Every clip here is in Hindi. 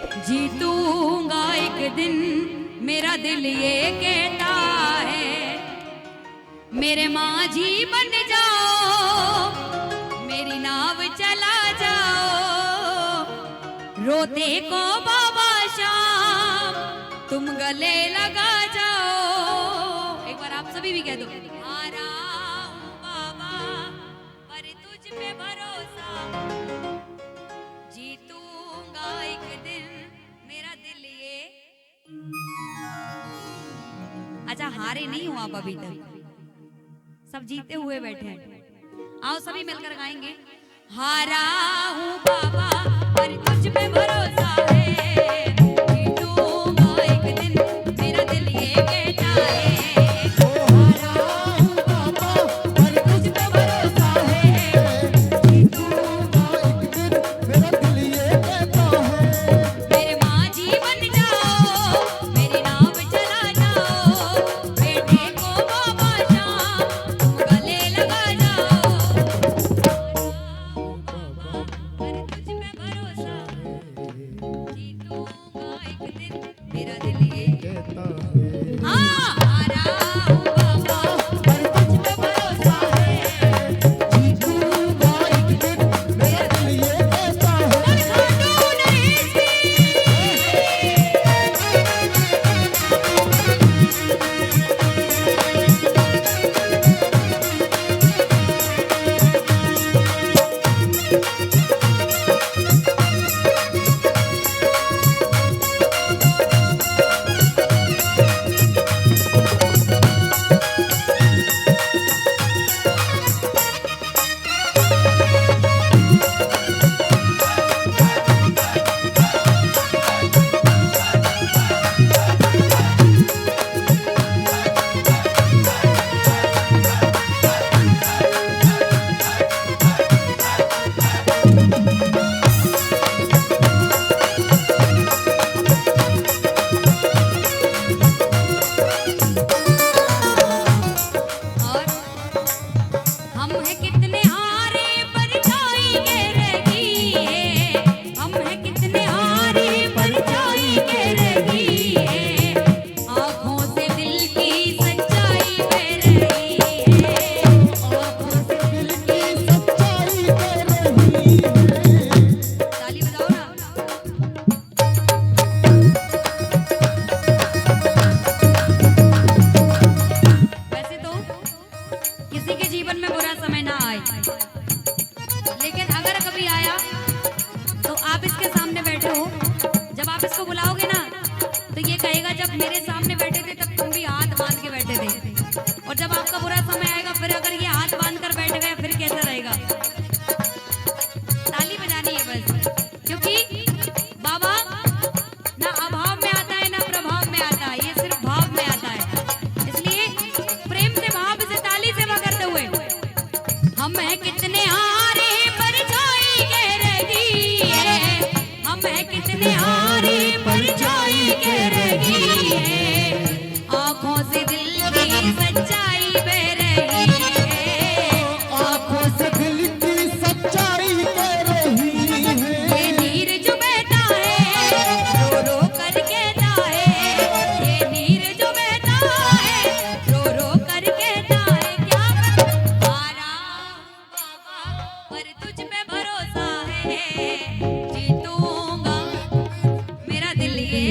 जीतूंगा एक दिन मेरा दिल ये कहता है। मेरे माझी बन जाओ, मेरी नाव चला जाओ, रोते को बाबा शाम तुम गले लगा जाओ। एक बार आप सभी भी कह दो, हारा हूं बाबा पर तुझ पे भरोसा, जीतूंगा एक दिन मेरा दिल ये। अच्छा, हारे नहीं हो आप अभी तक, सब जीते हुए बैठे हैं। आओ सभी मिलकर गाएंगे, हारा हूं बाबा पर तुझ पे भरोसा है, जीतूंगा एक दिन मेरा दिल ये कहता है। जीतूंगा मेरा दिल ये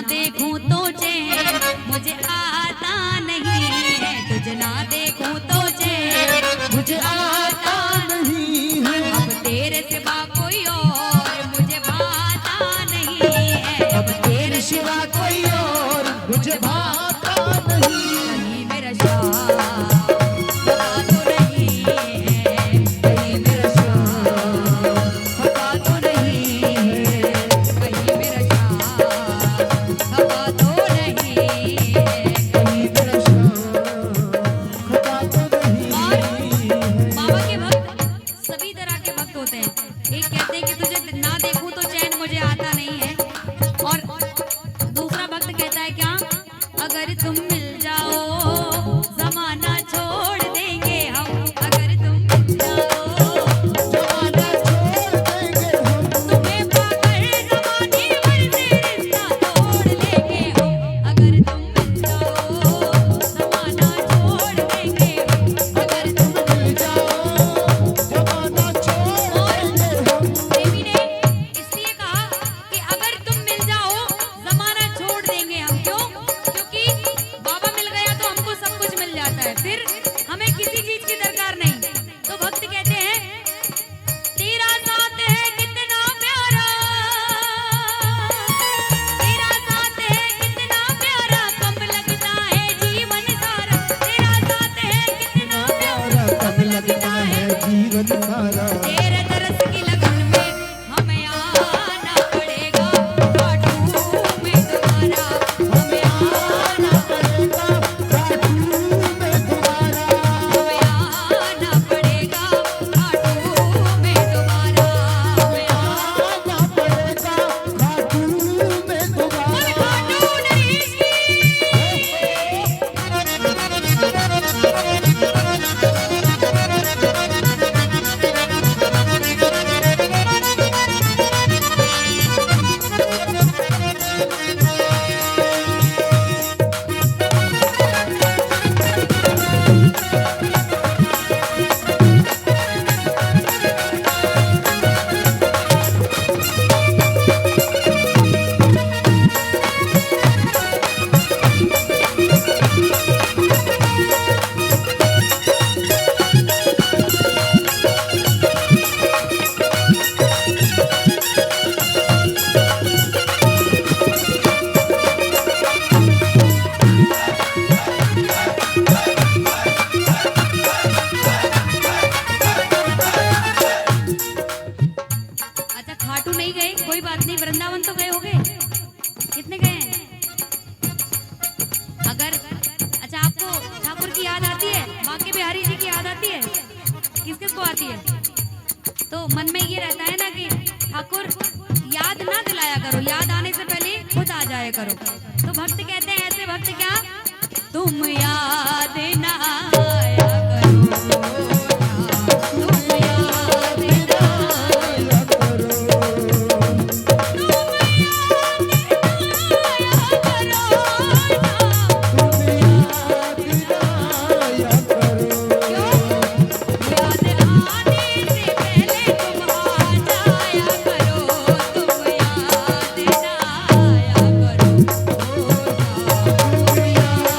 देखूं तो चैन मुझे आता नहीं है, तुझे ना देखूं तो चैन मुझे आता नहीं है, अब तेरे सिवा कोई और मुझे भाता नहीं है, अब तेरे सिवा कोई और मुझे भाता नहीं। कहीं मेरा शाह पता तो नहीं है, कहीं मेरा शाह पता तो नहीं है, कहीं मेरा शाह पता तो नहीं है। कहीं मेरा शाह खता तो नहीं है। बाबा के भक्त सभी तरह के भक्त होते हैं। एक कहते हैं कि तुझे ना देखूं तो चैन मुझे आता नहीं है, और दूसरा भक्त कहता है क्या, अगर तुम मिल जाओ जमाना छोड़ देंगे हम, अगर तुम मिल जाओ जमाना छोड़ देंगे हम, तुम्हें पाकर जमाने भर से रिश्ता तोड़ लेंगे हम, अगर तुम मिल जाओ जमाना छोड़ देंगे हम, अगर तुम मिल जाओ जमाना छोड़ देंगे हम। देवी ने इसलिए कहा कि अगर तुम मिल जाओ जमाना छोड़ देंगे हम, क्यों? क्योंकि बाबा मिल गया तो हमको सब कुछ मिल जाता है, फिर हमें किसी चीज की दरकार नहीं। तो भक्त कहते हैं तेरा साथ है कितना प्यारा, तेरा साथ है कितना प्यारा, कब लगता है जीवन सारा, तेरा साथ है कितना प्यारा, कब लगता है जीवन सारा। तेरे तरस की लगन में हमें आना पड़ेगा, काटू में तुम्हारा हमें आना पड़ेगा काटू में तुम्हारा, हमें आना पड़ेगा, काटू में तुम्हारा हमें आना पड़ेगा काटू में तुम्हारा। काटू नहीं अच्छा खाटू नहीं गए, कोई बात नहीं, वृंदावन तो गए होगे, कितने गए हैं? अगर अच्छा आपको ठाकुर की याद आती है, बांके बिहारी जी की याद आती है, किस किस को आती है? तो मन में ये रहता है ना कि ठाकुर याद ना दिलाया करो, याद आने से पहले खुद आ जाया करो। तो भक्त कहते हैं ऐसे भक्त क्या, तुम याद ना आया करो, तुम याद ना आया करो, तुम याद ना आया करो, क्यों? याद आने से पहले तुम आ जाया करो, तुम याद ना आया करो, तुम याद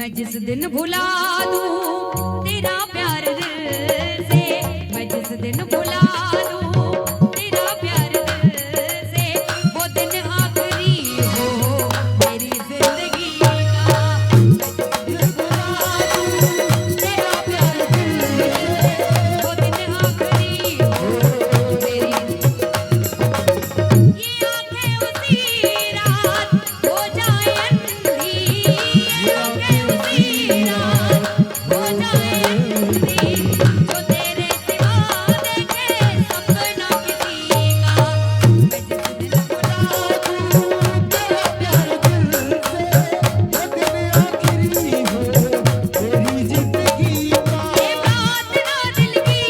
मैं जिस दिन भुला दूं तेरा प्यार दिल से, मैं जिस दिन भुला दूं तेरा प्यार दिल से, वो दिन आखिरी हो मेरी जिंदगी का। मैं जिस दिन भुला दूं तेरा प्यार दिल से, वो दिन आखिरी हो मेरी। ये आंखें उसी रात हो जाए अंधी, ये आंखें उसी रात हो जाए अंधी, जो तेरे सिवा देखे सपना किसी का। मैं जिस दिन भुला दूं तेरा प्यार दिल से, वो दिन आखिरी हो तेरी जिंदगी का। ये प्रार्थना दिल की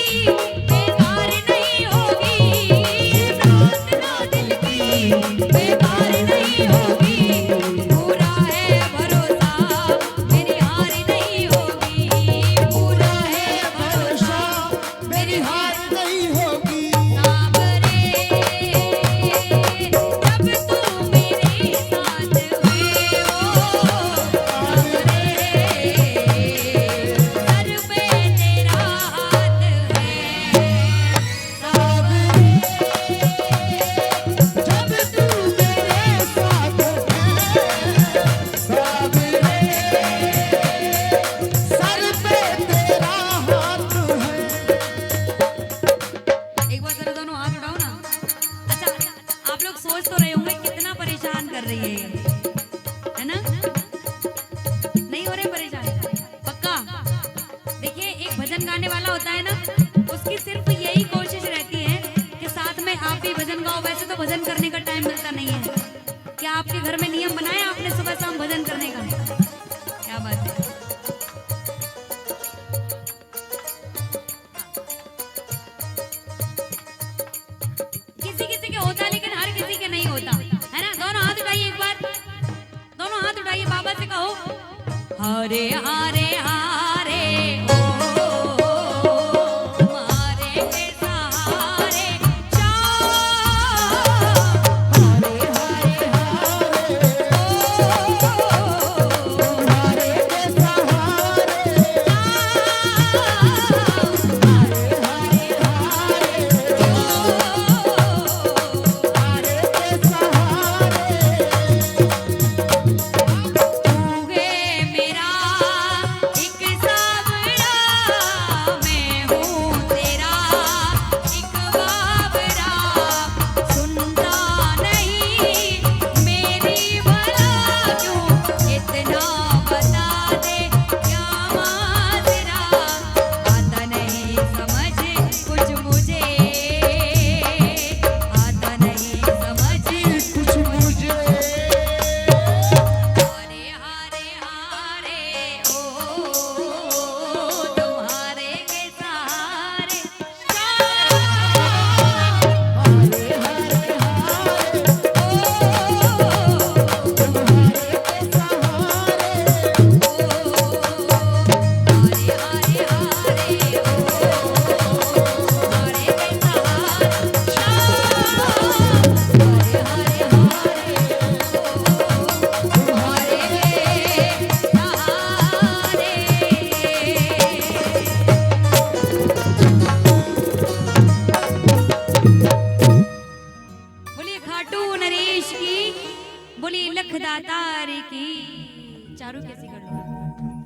बेकार नहीं होगी, ये प्रार्थना दिल की बेकार नहीं होगी, पूरा है भरोसा मेरी हार नहीं होगी, पूरा है भरोसा मेरी हार नहीं होगी। सावरे जब तू मेरे साथ हुए हो, सावरे सर पे तेरा हाथ है, सावरे जब तू मेरे साथ है, सावरे सर पे तेरा हाथ है। एक बार जरा दोनों हाथ उठाओ ना। अच्छा, आप लोग सोच तो रहे होंगे कितना परेशान कर रही है ये, है ना? नहीं हो रहे परेशान? पक्का? देखिए, एक भजन गाने वाला होता है ना, उसकी सिर्फ यही कोशिश रहती है कि साथ में आप भी भजन गाओ। वैसे तो भजन करने का टाइम मिलता नहीं है। क्या आपके घर में नियम बनाया आपने सुबह शाम भजन करने का? क्या बात है। किसी किसी के होता है लेकिन हर किसी के नहीं होता, है ना? दोनों हाथ उठाइए एक बार, दोनों हाथ उठाइए, बाबा से कहो हरे हरे हरे ओ तुम्हारे के सहारे चाँद, हरे हरे हरे तुम्हारे के सहारे, हरे के सहारे। तूगे मेरा एक सावरा, मैं हूँ तेरा एक बाबरा, सुनता नहीं मेरी भला क्यों, इतना बता दे क्या माजरा, आता नहीं समझ कुछ मुझे, आता नहीं समझ कुछ मुझे हरे हरे हरे ओ तुम्हारे के सहारे हरे हरे हरे तुम्हारे के सहारे, बोलिए खाटू नरेश की, बोलिए लख दातार की। चारों कैसी कर लो।